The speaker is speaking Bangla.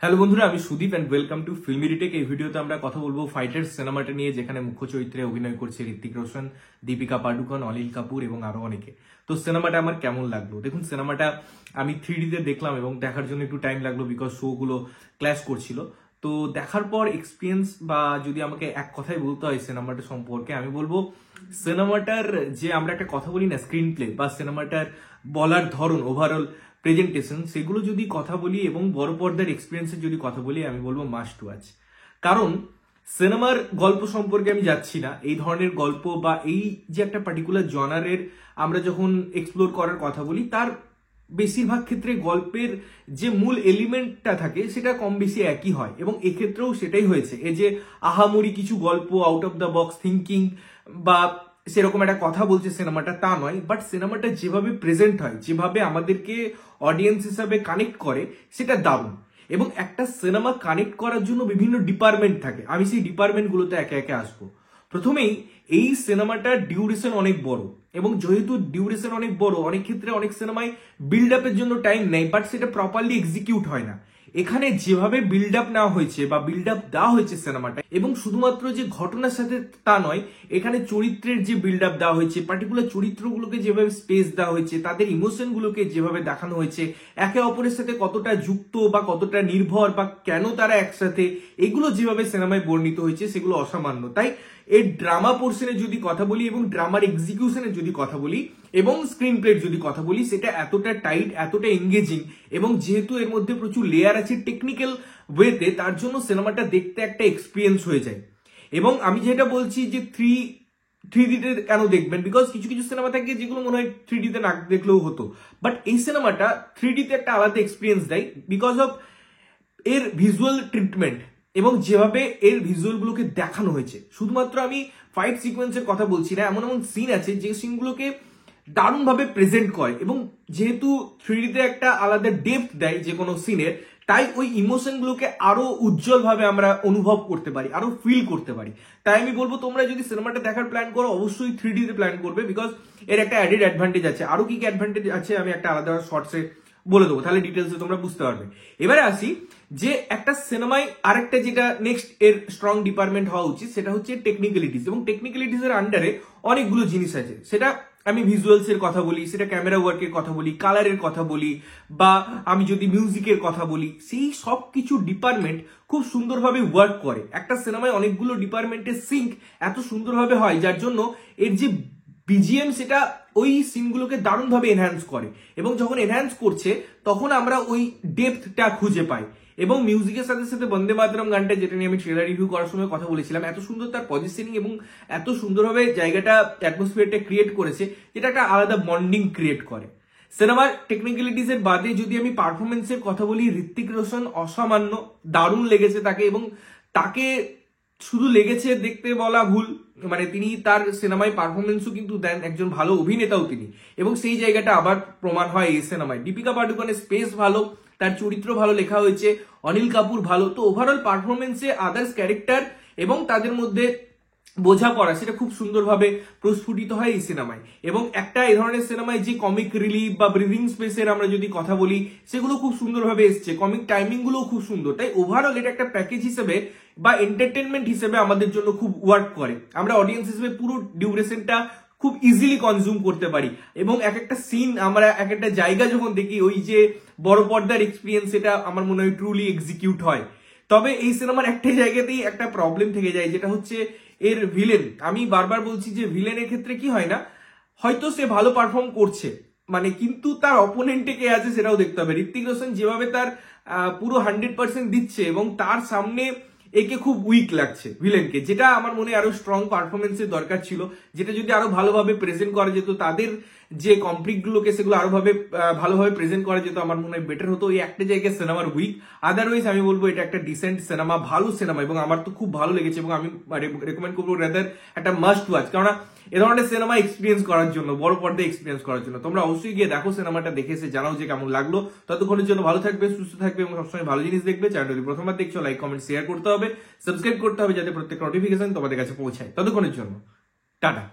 হ্যালো বন্ধুরা, আমি Sudip and welcome to Filmy Retake. এই ভিডিওতে আমরা কথা বলবো ফাইটার্স সিনেমাটা নিয়ে, যেখানে মুখ্য চরিত্রে অভিনয় করছে ঋত্বিক রোশন, দীপিকা পাডুকোন, অনিল কাপুর এবং আরো অনেকে। তো সিনেমাটা আমার কেমন লাগলো? দেখুন, সিনেমাটা আমি 3D তে দেখলাম এবং দেখার জন্য একটু টাইম লাগলো বিকজ শো গুলো ক্ল্যাশ করছিল। তো দেখার পর এক্সপিরিয়েন্স, বা যদি আমাকে এক কথায় বলতে হয় সিনেমাটা সম্পর্কে, আমি বলবো সিনেমাটার যে আমরা একটা কথা বলি না, স্ক্রিন প্লে বা সিনেমাটার বলার ধরন, ওভারঅল প্রেজেন্টেশন, সেগুলো যদি কথা বলি এবং বড় পর্দার এক্সপিরিয়েন্সের যদি কথা বলি, আমি বলবো মাস্ট ওয়াচ। কারণ সিনেমার গল্প সম্পর্কে আমি যাচ্ছি না, এই ধরনের গল্প বা এই যে একটা পার্টিকুলার জনারের আমরা যখন এক্সপ্লোর করার কথা বলি, তার বেশিরভাগ ক্ষেত্রে গল্পের যে মূল এলিমেন্টটা থাকে সেটা কম বেশি একই হয়, এবং এক্ষেত্রেও সেটাই হয়েছে। এই যে আহামরি কিছু গল্প, out of the box thinking বা সেরকম একটা কথা বলছে সিনেমাটা, তা নয়। বাট সিনেমাটা যেভাবে প্রেজেন্ট হয়, যেভাবে আমাদেরকে অডিয়েন্স হিসাবে কানেক্ট করে, সেটা দারুণ। এবং একটা সিনেমা কানেক্ট করার জন্য বিভিন্ন ডিপার্টমেন্ট থাকে, আমি সেই ডিপার্টমেন্টগুলোতে একে একে আসবো। প্রথমেই এই সিনেমাটার ডিউরেশন অনেক বড়, এবং যেহেতু ডিউরেশন অনেক বড়, অনেক ক্ষেত্রে অনেক সিনেমায় বিল্ড আপের জন্য টাইম নেই, বাট সেটা প্রপারলি এক্সিকিউট হয় না। এখানে যেভাবে বিল্ড আপ নেওয়া হয়েছে বা বিল্ড আপ দেওয়া হয়েছে সিনেমাটা, এবং শুধুমাত্র যে ঘটনার সাথে তা নয়, এখানে চরিত্রের যে বিল্ড আপ দেওয়া হয়েছে, পার্টিকুলার চরিত্রগুলোকে যেভাবে স্পেস দেওয়া হয়েছে, তাদের ইমোশন গুলোকে যেভাবে দেখানো হয়েছে, একে অপরের সাথে কতটা যুক্ত বা কতটা নির্ভর বা কেন তারা একসাথে, এগুলো যেভাবে সিনেমায় বর্ণিত হয়েছে সেগুলো অসামান্য। তাই এর ড্রামা পোর্শনে যদি কথা বলি এবং ড্রামার এক্সিকিউশনের যদি কথা বলি এবং স্ক্রিন প্লের যদি কথা বলি, সেটা এতটা টাইট, এতটা এঙ্গেজিং, এবং যেহেতু এর মধ্যে প্রচুর লেয়ার আছে টেকনিক্যাল ওয়েতে, তার জন্য সিনেমাটা দেখতে একটা এক্সপিরিয়েন্স হয়ে যায়। এবং আমি যেটা বলছি যে থ্রি ডিতে কেন দেখবেন, বিকজ কিছু কিছু সিনেমা থাকে যেগুলো মনে হয় 3D-তে না দেখলেও হতো, বাট এই সিনেমাটা 3D-তে একটা আলাদা এক্সপিরিয়েন্স দেয় বিকজ অফ এর ভিজুয়াল ট্রিটমেন্ট এবং যেভাবে এর ভিজুয়ালগুলোকে দেখানো হয়েছে। শুধুমাত্র আমি ফাইট সিকোয়েন্সের কথা বলছি না, এমন এমন সিন আছে যে সিনগুলোকে দারুণভাবে প্রেজেন্ট করে, এবং যেহেতু 3D-তে একটা আলাদা ডেপথ দেয় যে কোনো সিনের, তাই ওই ইমোশনগুলোকে আরো উজ্জ্বলভাবে আমরা অনুভব করতে পারি, আরো ফিল করতে পারি। তাই আমি বলবো, তোমরা যদি সিনেমাটা দেখার প্ল্যান করো, অবশ্যই 3D-তে প্ল্যান করবে, বিকজ এর একটা অ্যাডেড অ্যাডভান্টেজ আছে। আরো কি কি অ্যাডভান্টেজ আছে আমি একটা আলাদা শর্টসে বলে দেবো, তাহলে ডিটেলসে তোমরা বুঝতে পারবে। এবারে আসি যে একটা সিনেমায় আরেকটা যেটা নেক্সট এর স্ট্রং ডিপার্টমেন্ট হওয়া উচিত, সেটা হচ্ছে টেকনিক্যালিটিস। এবং টেকনিক্যালিটিস এর আন্ডারে অনেকগুলো জিনিস আছে, সেটা আমি ভিজুয়ালস এর কথা বলি, সেটা ক্যামেরা ওয়ার্কের কথা বলি, কালারের কথা বলি, বা আমি যদি মিউজিকের কথা বলি, সেই সব কিছু ডিপার্টমেন্ট খুব সুন্দরভাবে ওয়ার্ক করে। একটা সিনেমায় অনেকগুলো ডিপার্টমেন্টের সিঙ্ক এত সুন্দরভাবে হয়, যার জন্য এর যে বিজিএম সেটা ওই সিনগুলোকে দারুণভাবে এনহ্যান্স করে, এবং যখন এনহ্যান্স করছে তখন আমরা ওই ডেপথটা খুঁজে পাই। এবং মিউজিকের সাথে সাথে বন্দে মাতরম গানটা, যেটা নিয়ে আমি ট্রেলার রিভিউ করার সময় কথা বলেছিলাম, এত সুন্দর তার পজিশনিং এবং এত সুন্দরভাবে জায়গাটা, অ্যাটমসফিয়ারটা ক্রিয়েট করেছে, যেটা একটা আলাদা বন্ডিং ক্রিয়েট করে। সিনেমার টেকনিক্যালিটিস এর বাদে যদি আমি পারফরমেন্সের কথা বলি, ঋত্বিক রোশন অসামান্য, দারুণ লেগেছে তাকে। এবং তাকে শুধু লেগেছে দেখতে বলা ভুল, মানে তিনি তার সিনেমায় পারফরমেন্সও কিন্তু দেন, একজন ভালো অভিনেতাও তিনি, এবং সেই জায়গাটা আবার প্রমাণ হয় এই সিনেমায়। দীপিকা পাডুকোনের স্পেস ভালো, তার চরিত্র ভালো লেখা হয়েছে, অনিল কাপুর ভালো। তো ওভারঅল পারফরমেন্সে আদার্স ক্যারেক্টার এবং তাদের মধ্যে বোঝাপড়া, সেটা খুব সুন্দরভাবে প্রস্ফুটিত হয় এই সিনেমায়। এবং একটা এই ধরনের সিনেমায় যে কমিক রিলিফ বা ব্রিদিং স্পেসের আমরা যদি কথা বলি, সেগুলো খুব সুন্দরভাবে এসছে, কমিক টাইমিং গুলো খুব সুন্দর। তাই ওভারঅল এটা একটা প্যাকেজ হিসেবে বা এন্টারটেনমেন্ট হিসেবে আমাদের জন্য খুব ওয়ার্ক করে। আমরা অডিয়েন্স হিসেবে পুরো ডিউরেশনটা খুব ইজিলি কনজিউম করতে পারি, এবং এক একটা সিন, আমরা এক একটা জায়গা যখন দেখি, ওই যে বড় পর্দার এক্সপিরিয়েন্স, সেটা আমার মনে হয় ট্রুলি এক্সিকিউট হয়। তবে এই সিনেমার একটা জায়গাতেই একটা প্রবলেম থেকে যায়, যেটা হচ্ছে এর ভিলেন। আমি বারবার বলছি যে ভিলেনের ক্ষেত্রে কি হয় না, হয়তো সে ভালো পারফর্ম করছে, মানে কিন্তু তার অপোনেন্টে কে আছে সেটাও দেখতে হবে। ঋত্বিক রোশন যেভাবে তার পুরো 100% দিচ্ছে, এবং তার সামনে একে খুব উইক লাগছে ভিলেনকে, যেটা আমার মনে আরো স্ট্রং পারফরমেন্সের দরকার ছিল, যেটা যদি আরো ভালোভাবে প্রেজেন্ট করা যেত, তাদের যে কমপ্লিট গুলোকে সেগুলো আরো ভালোভাবে প্রেজেন্ট করা যেত, আমার মনে হয় বেটার হতো। এই একটা জায়গায় সিনেমার উইক, আদারওয়াইজ আমি বলবো এটা একটা ডিসেন্ট সিনেমা, ভালো সিনেমা, এবং আমার তো খুব ভালো লেগেছে, এবং আমি রেকমেন্ড করবো রাদার একটা মাস্ট ওয়াচ। কারণ এ ধরনের সিনেমা এক্সপিরিয়েন্স করার জন্য, বড় পর্দায় এক্সপিরিয়েন্স করার জন্য তোমরা অবশ্যই গিয়ে দেখো সিনেমাটা, দেখে এসে জানাও যে কেমন লাগলো। ততক্ষণের জন্য ভালো থাকবে, সুস্থ থাকবে, এবং সবসময় ভালো জিনিস দেখবে। চ্যানেলটি প্রথমবার দেখছো, লাইক কমেন্ট শেয়ার করতে হবে, সাবস্ক্রাইব করতে হবে, যাতে প্রত্যেক নোটিফিকেশন তোমাদের কাছে পৌঁছায়। ততক্ষণের জন্য টাটা।